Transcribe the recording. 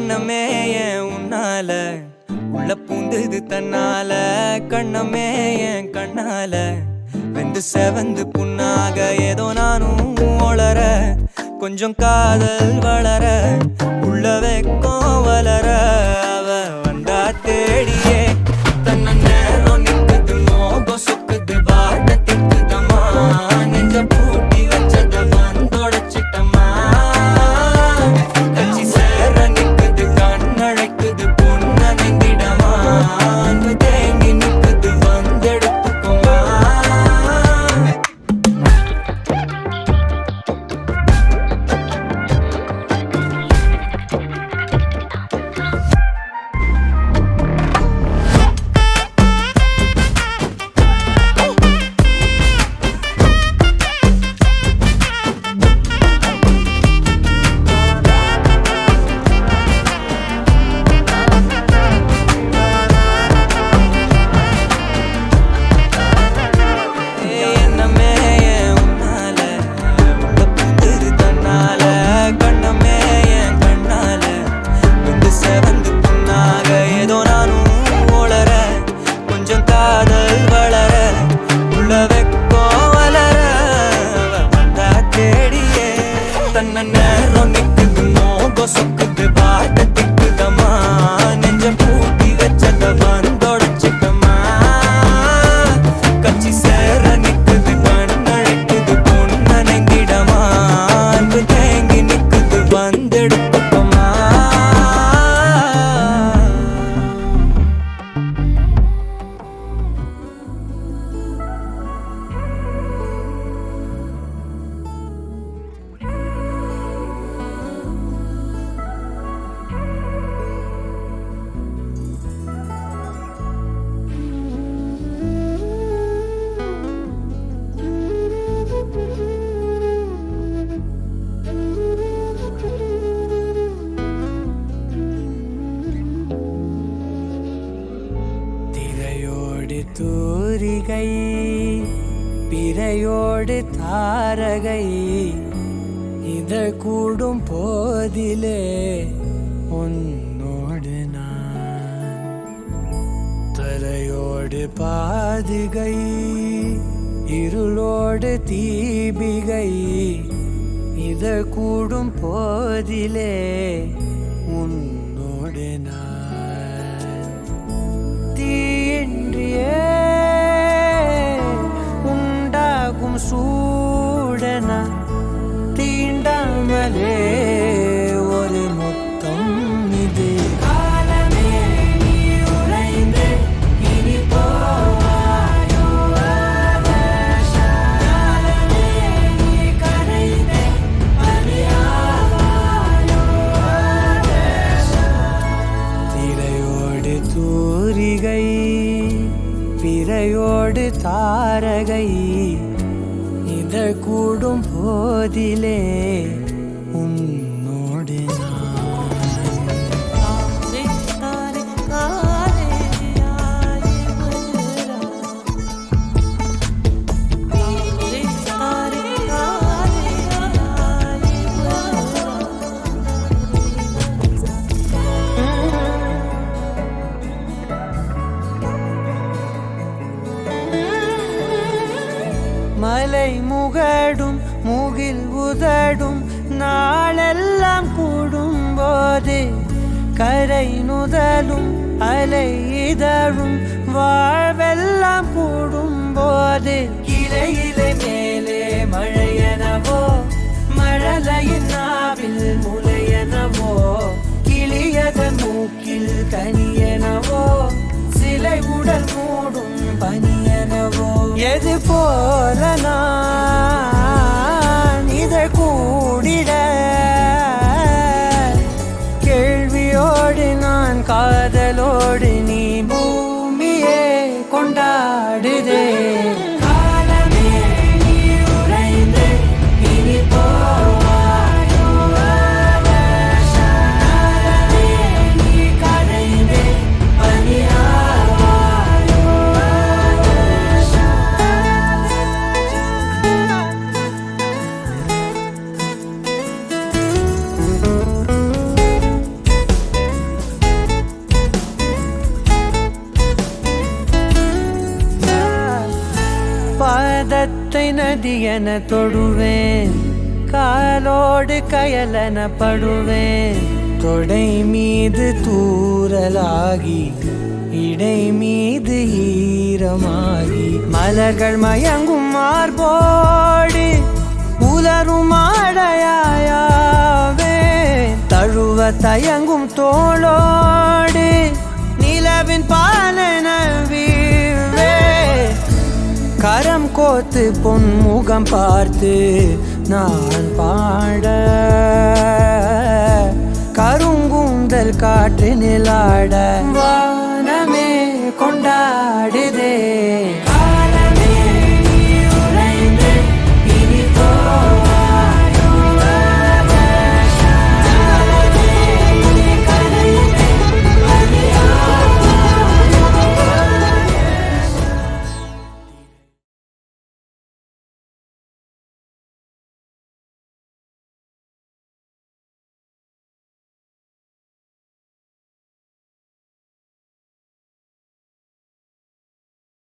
எண்ணமே ஏன் உன்னால உள்ள பூந்தது தன்னால கண்ணமே ஏன் கண்ணால வெந்து செவந்து புண்ணாக ஏதோ நானும் ஒளர கொஞ்சம் காதல் வளர உள்ள வெக்கம் வளர அவ வந்தா தேடியே தன்ன நேரம் நிக்குது மோகம் சுக்குது வாட்ட திக்குதம்மா நெஞ்ச பூட்டி வச்சத வந்தொடச்சிட்டம்மா கட்சி சேர நிக்குது கண்ணழைக்குது பொண்ண நெங்கிடமா அன்பு தேங்கி நிக்குது வந்தெடுத்துக்குமா தன்ன நேரம் நிக்குது மோகம் சொக்குது வாட்ட திக்குதம்மா நெஞ்ச பூட்டி வச்சத வந்தொடச்சிட்டம்மா கட்சி சேர நிக்குது கண்ணழைக்குது பொண்ண நெங்கிடமா அன்பு தேங்கி நிக்குது வந்தெடுத்துக்கமா தூரிகை பிறையோடு தாரகை இத கூடும் போதிலே உன்னோடு நான் தரையோடு பாதுகை இருளோடு தீபிகை இத கூடும் போதிலே உன்னோடு நான் தீயின்றியே உண்டாகும் சூடன தீண்டாமலே ஒரு மொத்தம் இது காலமே நீ உறைந்து இனி போவாயோ காலமே நீ கரைந்து அறியாவாயோ திரையோடு தூரிகை பிறையோடு தாரகை இத கூடும் போதிலே உன்னோடு மலை முகடும் முகில் உதடும் நாளெல்லாம் கூடும் போது கரை நுதலும் அலை இதழும் வாழ்வெல்லாம் கூடும் போது இலை இலை மேலே மழையனவோ மழலையின் நாவில் முளையனவோ கிளியதன் மூக்கில் கனியனவோ சிலை உடல் மூடும் பனியனவோ எது போல நான் இதை கூடிட கேள்வியோடு நான் காதலோடு நீ பூமியே கொண்டாடுதே காலமே நீ உறைந்து இனி போவாயோ காலமே நீ கரைந்து பனியாவாயோ கடியன தொடுவேன், காலோடு கயலன படுவேன். தொடை மீது தூறலாகி இடை மீது ஈரமாகி மலர்கள் மயங்கும் மார்போடு உலரும் ஆடையாயாவே. தழுவ தயங்கும் தோளோடு நிலவின் பாலன வீழ்வே. கரம் கோத்து பொன்முகம் பார்த்து நான் பாட, கருங்கூந்தல் காற்று நிலாட. வா